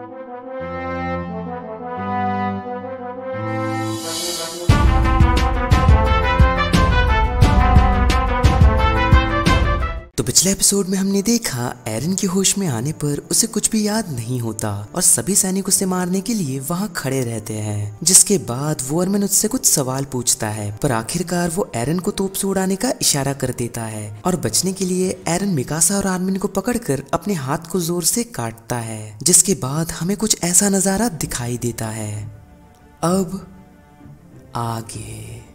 तो पिछले एपिसोड में हमने देखा एरन के होश में आने पर उसे कुछ भी याद नहीं होता और सभी सैनिक उसे मारने के लिए वहां खड़े रहते हैं। जिसके बाद वॉरमैन उससे कुछ सवाल पूछता है, पर आखिरकार वो एरन को तोप से उड़ाने का इशारा कर देता है और बचने के लिए एरन मिकासा और आर्मिन को पकड़कर अपने हाथ को जोर से काटता है। जिसके बाद हमें कुछ ऐसा नजारा दिखाई देता है। अब आगे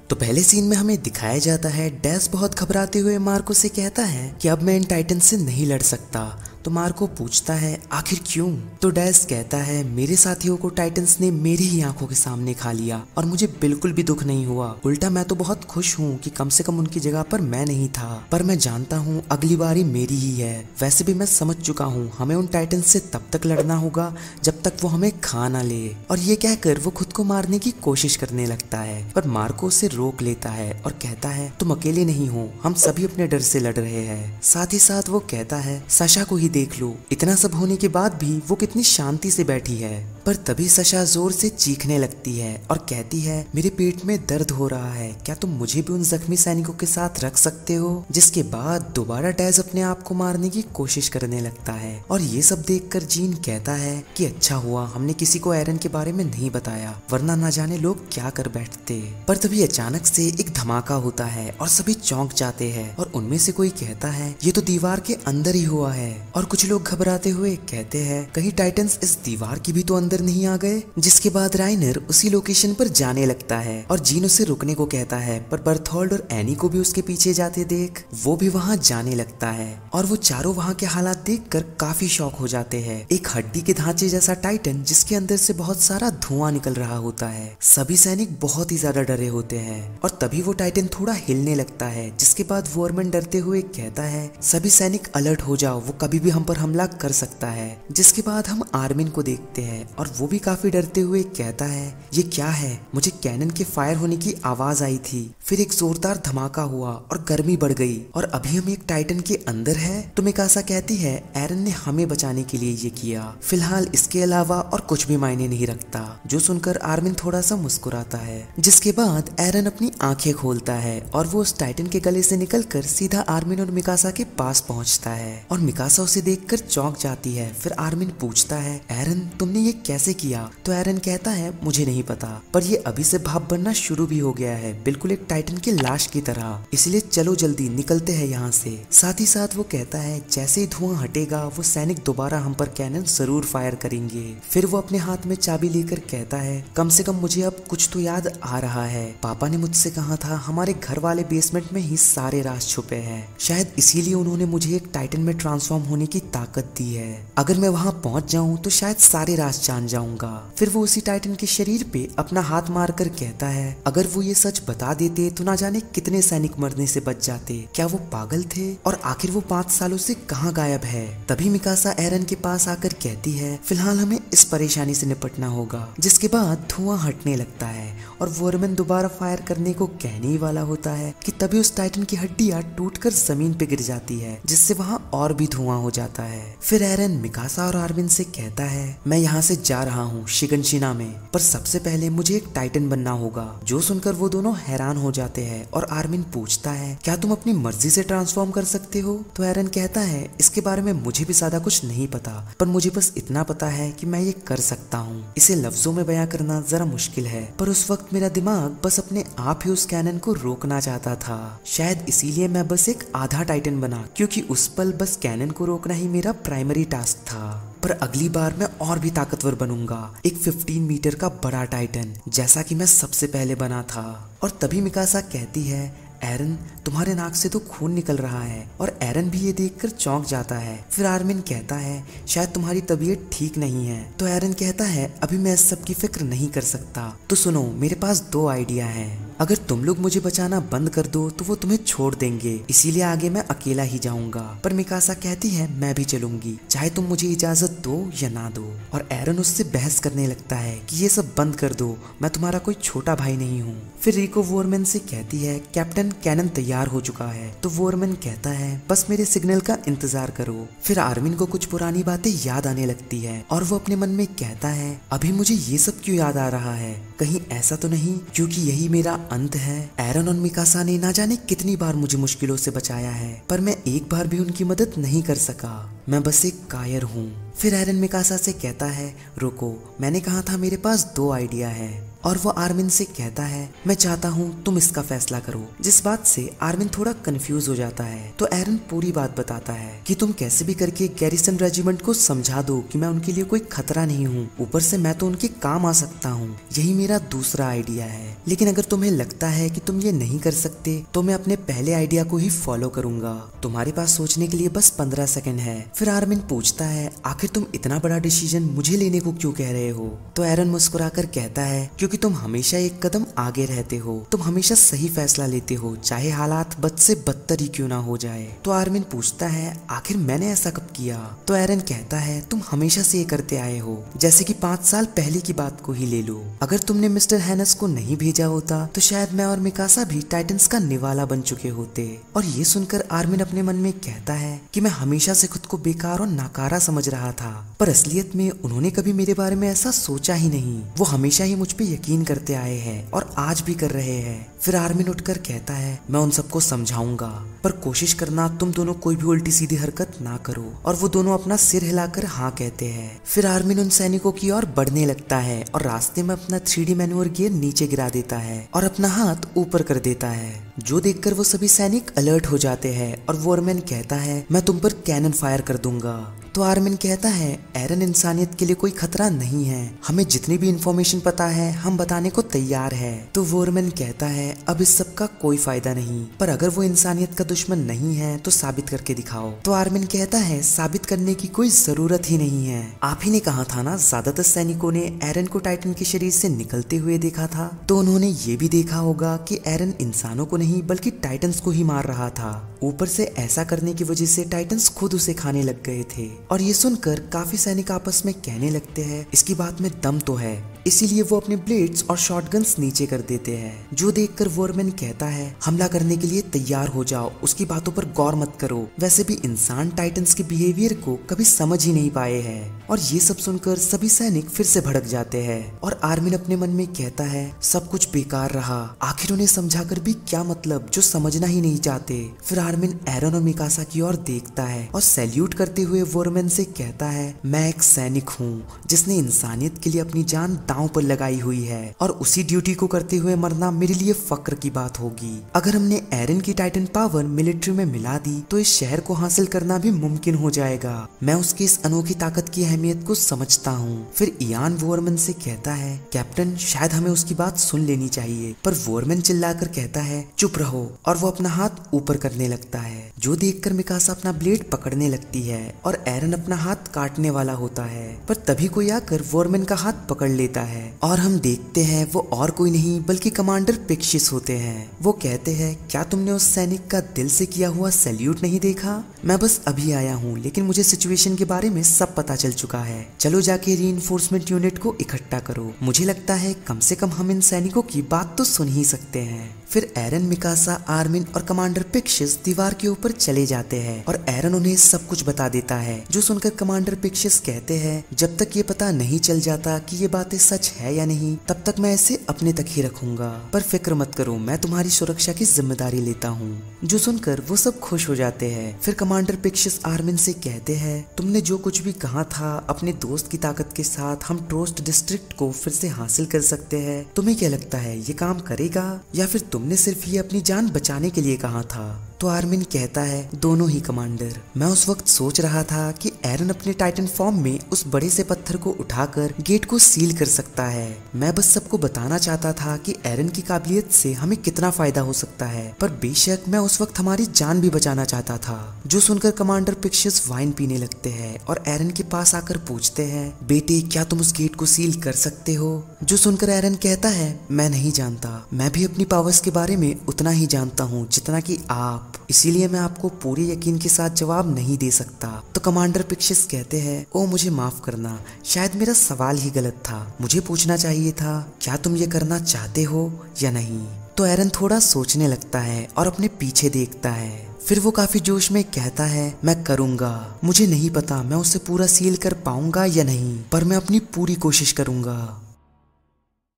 तो पहले सीन में हमें दिखाया जाता है डैश बहुत घबराते हुए मार्को से कहता है कि अब मैं इन टाइटन से नहीं लड़ सकता। तो मार्को पूछता है आखिर क्यों? तो डैश कहता है मेरे साथियों को टाइटन्स ने मेरी ही आंखों के सामने खा लिया और मुझे बिल्कुल भी दुख नहीं हुआ। उल्टा मैं तो बहुत खुश हूँ कि कम से कम उनकी जगह पर मैं नहीं था, पर मैं जानता हूँ अगली बारी मेरी ही है। वैसे भी मैं समझ चुका हूँ हमें उन टाइटन्स से तब तक लड़ना होगा जब तक वो हमें खा ना ले। और ये कहकर वो खुद को मारने की कोशिश करने लगता है, पर मार्को उसे रोक लेता है और कहता है तुम अकेले नहीं हो, हम सभी अपने डर से लड़ रहे हैं। साथ ही साथ वो कहता है साशा को ही देख लो, इतना सब होने के बाद भी वो कितनी शांति से बैठी है। पर तभी साशा जोर से चीखने लगती है और कहती है मेरे पेट में दर्द हो रहा है, क्या तुम मुझे भी उन जख्मी सैनिकों के साथ रख सकते हो? जिसके बाद दोबारा डैश अपने आप को मारने की कोशिश करने लगता है और ये सब देखकर जीन कहता है कि अच्छा हुआ हमने किसी को एरन के बारे में नहीं बताया, वरना ना जाने लोग क्या कर बैठते। पर तभी अचानक से एक धमाका होता है और सभी चौंक जाते हैं और उनमें से कोई कहता है ये तो दीवार के अंदर ही हुआ है। और कुछ लोग घबराते हुए कहते हैं कहीं टाइटन्स इस दीवार की भी तो अंदर नहीं आ गए। जिसके बाद राइनर उसी लोकेशन पर जाने लगता है और जीन उसे रुकने को कहता है, पर बर्थोल्ड और एनी को भी उसके पीछे जाते देख वो भी वहां जाने लगता है और वो चारों वहां के हालात देखकर काफी शॉक हो जाते हैं। एक हड्डी के ढांचे जैसा टाइटन जिसके अंदर से बहुत सारा धुआं निकल रहा होता है। सभी सैनिक बहुत ही ज्यादा डरे होते हैं और तभी वो टाइटन थोड़ा हिलने लगता है। जिसके बाद वॉरमैन डरते हुए कहता है सभी सैनिक अलर्ट हो जाओ, वो कभी भी हम पर हमला कर सकता है। जिसके बाद हम आर्मिन को देखते हैं और वो भी काफी डरते हुए कहता है ये क्या है? मुझे कैनन के फायर होने की आवाज आई थी, फिर एक जोरदार धमाका हुआ और गर्मी बढ़ गई और अभी हम एक टाइटन के अंदर है। तो मिकासा कहती है एरन ने हमें बचाने के लिए ये किया, फिलहाल इसके अलावा और कुछ भी मायने नहीं रखता। जो सुनकर आर्मिन थोड़ा सा मुस्कुराता है। जिसके बाद एरन अपनी आंखें खोलता है और वो उस टाइटन के गले से निकलकर सीधा आर्मिन और मिकासा के पास पहुंचता है और मिकासा उसे देखकर चौंक जाती है। फिर आर्मिन पूछता है एरन तुमने ये कैसे किया? तो एरन कहता है मुझे नहीं पता, पर ये अभी से भाप बनना शुरू भी हो गया है, बिल्कुल एक टाइटन की लाश की तरह, इसलिए चलो जल्दी निकलते हैं यहाँ से। साथ ही साथ वो कहता है जैसे ही धुआं हटेगा वो सैनिक दोबारा हम पर कैनन जरूर फायर करेंगे। फिर वो अपने हाथ में चाबी लेकर कहता है कम से कम मुझे अब कुछ तो याद आ रहा है। पापा ने मुझसे कहा था हमारे घर वाले बेसमेंट में ही सारे राज छुपे हैं, शायद इसीलिए उन्होंने मुझे एक टाइटन में ट्रांसफॉर्म होने की ताकत दी है। अगर मैं वहां पहुंच जाऊं तो शायद सारे राज जान जाऊंगा। फिर वो उसी टाइटन के शरीर पे अपना हाथ मारकर कहता है अगर वो ये सच बता देते तो ना जाने कितने सैनिक मरने से बच जाते। क्या वो पागल थे? और आखिर वो 5 सालों से कहाँ गायब है? तभी मिकासा एरन के पास आकर कहती है फिलहाल हमें इस परेशानी से निपटना होगा। जिसके बाद धुआं हटने लगता है और वॉरमैन दोबारा फायर करने को कहने ही वाला होता है कि तभी उस टाइटन की हड्डियां टूटकर जमीन पे गिर जाती है, जिससे वहां और भी धुआं हो जाता है। फिर एरन मिकासा और आर्मिन से कहता है मैं यहाँ से जा रहा हूँ शिगनशिना में, पर सबसे पहले मुझे एक टाइटन बनना होगा। जो सुनकर वो दोनों हैरान हो जाते हैं और आर्मिन पूछता है क्या तुम अपनी मर्जी से ट्रांसफॉर्म कर सकते हो? तो एरन कहता है इसके बारे में मुझे भी ज्यादा कुछ नहीं पता, पर मुझे बस इतना पता है कि मैं ये कर सकता हूँ। इसे लफ्जों में बयां करना जरा मुश्किल है, पर उस वक्त मेरा दिमाग बस अपने आप ही उस कैनन को रोकना चाहता था। शायद इसीलिए मैं बस एक आधा टाइटन बना, क्योंकि उस पल बस कैनन को रोकना ही मेरा प्राइमरी टास्क था। पर अगली बार मैं और भी ताकतवर बनूंगा, एक 15 मीटर का बड़ा टाइटन, जैसा कि मैं सबसे पहले बना था। और तभी मिकासा कहती है एरन तुम्हारे नाक से तो खून निकल रहा है, और एरन भी ये देखकर चौंक जाता है। फिर आर्मिन कहता है शायद तुम्हारी तबीयत ठीक नहीं है। तो एरन कहता है अभी मैं इस सब की फिक्र नहीं कर सकता, तो सुनो मेरे पास 2 आइडिया हैं। अगर तुम लोग मुझे बचाना बंद कर दो तो वो तुम्हें छोड़ देंगे, इसीलिए आगे मैं अकेला ही जाऊंगा। पर मिकासा कहती है मैं भी चलूंगी, चाहे तुम मुझे इजाजत दो या ना दो। और एरन उससे बहस करने लगता है कि ये सब बंद कर दो, मैं तुम्हारा कोई छोटा भाई नहीं हूँ। फिर रिको वोरमैन से कहती है कैप्टन कैनन तैयार हो चुका है। तो वोरमैन कहता है बस मेरे सिग्नल का इंतजार करो। फिर आर्मिन को कुछ पुरानी बातें याद आने लगती है और वो अपने मन में कहता है अभी मुझे ये सब क्यों याद आ रहा है, कहीं ऐसा तो नहीं क्योंकि यही मेरा अंत है। एरन और मिकासा ने ना जाने कितनी बार मुझे मुश्किलों से बचाया है, पर मैं एक बार भी उनकी मदद नहीं कर सका, मैं बस एक कायर हूँ। फिर एरन मिकासा से कहता है रुको, मैंने कहा था मेरे पास 2 आइडिया है। और वो आर्मिन से कहता है मैं चाहता हूँ तुम इसका फैसला करो। जिस बात से आर्मिन थोड़ा कंफ्यूज हो जाता है तो एरन पूरी बात बताता है कि तुम कैसे भी करके गैरिसन रेजिमेंट को समझा दो कि मैं उनके लिए कोई खतरा नहीं हूँ, ऊपर से मैं तो उनके काम आ सकता हूँ, यही मेरा दूसरा आइडिया है। लेकिन अगर तुम्हें लगता है कि तुम ये नहीं कर सकते तो मैं अपने पहले आइडिया को ही फॉलो करूंगा, तुम्हारे पास सोचने के लिए बस 15 सेकंड है। फिर आर्मिन पूछता है आखिर तुम इतना बड़ा डिसीजन मुझे लेने को क्यों कह रहे हो। तो एरन मुस्कुराकर कहता है क्योंकि तुम हमेशा एक कदम आगे रहते हो, तुम हमेशा सही फैसला लेते हो, चाहे हालात बद से बदतर ही क्यों ना हो जाए। तो आर्मिन पूछता है आखिर मैंने ऐसा कब किया। तो एरन कहता है तुम हमेशा से ये करते आए हो, जैसे कि 5 साल पहले की बात को ही ले लो। अगर तुमने मिस्टर हैनस को नहीं भेजा होता तो शायद मैं और मिकासा भी टाइटन्स का निवाला बन चुके होते। और ये सुनकर आर्मिन अपने मन में कहता है कि मैं हमेशा से खुद को बेकार और नाकारा समझ रहा था, पर असलियत में उन्होंने कभी मेरे बारे में ऐसा सोचा ही नहीं। वो हमेशा ही मुझ पे यकीन करते आए हैं और आज भी कर रहे हैं। फिर आर्मिन उठकर कहता है मैं उन सबको समझाऊंगा, पर कोशिश करना तुम दोनों कोई भी उल्टी सीधी हरकत ना करो। और वो दोनों अपना सिर हिलाकर हाँ कहते हैं। फिर आर्मिन उन सैनिकों की ओर बढ़ने लगता है और रास्ते में अपना 3D मैन्यूअर गियर नीचे गिरा देता है और अपना हाथ ऊपर कर देता है, जो देखकर वो सभी सैनिक अलर्ट हो जाते हैं। और वोरमैन कहता है मैं तुम पर कैनन फायर कर दूंगा। तो आर्मिन कहता है एरन इंसानियत के लिए कोई खतरा नहीं है, हमें जितनी भी इंफॉर्मेशन पता है हम बताने को तैयार है। तो वोरमैन कहता है अब इस सब का कोई फायदा नहीं, पर अगर वो इंसानियत का दुश्मन नहीं है तो साबित करके दिखाओ। तो आर्मिन कहता है साबित करने की कोई जरूरत ही नहीं है, आप ही ने कहा था ना ज्यादातर सैनिकों ने एरन को टाइटन के शरीर से निकलते हुए देखा था, तो उन्होंने ये भी देखा होगा कि एरन इंसानों को नहीं बल्कि टाइटन्स को ही मार रहा था। ऊपर से ऐसा करने की वजह से टाइटन्स खुद उसे खाने लग गए थे। और ये सुनकर काफी सैनिक आपस में कहने लगते हैं इसकी बात में दम तो है, इसीलिए वो अपने ब्लेड्स और शॉटगन्स नीचे कर देते हैं। जो देखकर वोरमैन कहता है हमला करने के लिए तैयार हो जाओ, उसकी बातों पर गौर मत करो, वैसे भी इंसान टाइटन्स के बिहेवियर को कभी समझ ही नहीं पाए हैं। और ये सब सुनकर सभी सैनिक फिर से भड़क जाते हैं और आर्मिन अपने मन में कहता है सब कुछ बेकार रहा, आखिर उन्हें समझाकर भी क्या मतलब जो समझना ही नहीं चाहते। फिर आर्मिन एरन और मिकासा की ओर देखता है और सैल्यूट करते हुए वोरमैन से कहता है मैं एक सैनिक हूँ जिसने इंसानियत के लिए अपनी जान दांव पर लगाई हुई है, और उसी ड्यूटी को करते हुए मरना मेरे लिए फक्र की बात होगी। अगर हमने एरन की टाइटन पावर मिलिट्री में मिला दी तो इस शहर को हासिल करना भी मुमकिन हो जाएगा। मैं उसकी इस अनोखी ताकत की अहमियत को समझता हूँ। फिर इयान वोरमैन से कहता है कैप्टन शायद हमें उसकी बात सुन लेनी चाहिए, पर वोरमैन चिल्लाकर कहता है चुप रहो, और वो अपना हाथ ऊपर करने लगता है, जो देखकर मिकासा अपना ब्लेड पकड़ने लगती है और एरन अपना हाथ काटने वाला होता है। पर तभी कोई आकर वोरमैन का हाथ पकड़ लेता है और हम देखते हैं वो और कोई नहीं बल्कि कमांडर पिक्शिस होते हैं। वो कहते हैं क्या तुमने उस सैनिक का दिल से किया हुआ सैल्यूट नहीं देखा? मैं बस अभी आया हूँ, लेकिन मुझे सिचुएशन के बारे में सब पता चल चुका है, चलो जाके रीइंफोर्समेंट यूनिट को इकट्ठा करो। मुझे लगता है कम से कम हम इन सैनिकों की बात तो सुन ही सकते हैं। फिर एरन, मिकासा, आर्मिन और कमांडर पिक्शिस दीवार के ऊपर चले जाते हैं और एरन उन्हें सब कुछ बता देता है, जो सुनकर कमांडर पिक्शिस कहते हैं जब तक ये पता नहीं चल जाता कि ये बातें सच है या नहीं तब तक मैं इसे अपने तक ही रखूंगा, पर फिक्र मत करो मैं तुम्हारी सुरक्षा की जिम्मेदारी लेता हूँ। जो सुनकर वो सब खुश हो जाते हैं। फिर कमांडर पिक्शिस आर्मिन से कहते हैं तुमने जो कुछ भी कहा था अपने दोस्त की ताकत के साथ हम ट्रोस्ट डिस्ट्रिक्ट को फिर से हासिल कर सकते हैं, तुम्हें क्या लगता है ये काम करेगा या फिर तुमने सिर्फ ये अपनी जान बचाने के लिए कहा था? तो आर्मिन कहता है दोनों ही कमांडर। मैं उस वक्त सोच रहा था कि एरन अपने टाइटन फॉर्म में उस बड़े से पत्थर को उठाकर गेट को सील कर सकता है। मैं बस सबको बताना चाहता था कि एरन की काबिलियत से हमें कितना फायदा हो सकता है, पर बेशक मैं उस वक्त हमारी जान भी बचाना चाहता था। जो सुनकर कमांडर पिक्शियस वाइन पीने लगते हैं और एरन के पास आकर पूछते हैं, बेटे क्या तुम उस गेट को सील कर सकते हो? जो सुनकर एरन कहता है, मैं नहीं जानता, मैं भी अपनी पावर्स के बारे में उतना ही जानता हूँ जितना कि आप, इसीलिए मैं आपको पूरे यकीन के साथ जवाब नहीं दे सकता। तो कमांडर पिक्शियस कहते हैं, ओ मुझे माफ करना, शायद मेरा सवाल ही गलत था, मुझे पूछना चाहिए था क्या तुम ये करना चाहते हो या नहीं। तो एरन थोड़ा सोचने लगता है और अपने पीछे देखता है। फिर वो काफी जोश में कहता है, मैं करूंगा, मुझे नहीं पता मैं उसे पूरा सील कर पाऊंगा या नहीं, पर मैं अपनी पूरी कोशिश करूंगा।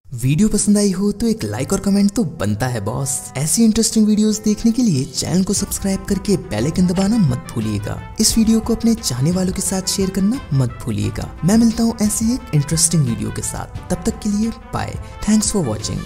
वीडियो पसंद आई हो तो एक लाइक और कमेंट तो बनता है बॉस। ऐसी इंटरेस्टिंग वीडियोस देखने के लिए चैनल को सब्सक्राइब करके बेल आइकन दबाना मत भूलिएगा। इस वीडियो को अपने चाहने वालों के साथ शेयर करना मत भूलिएगा। मैं मिलता हूँ ऐसी एक इंटरेस्टिंग वीडियो के साथ, तब तक के लिए बाय। Thanks for watching.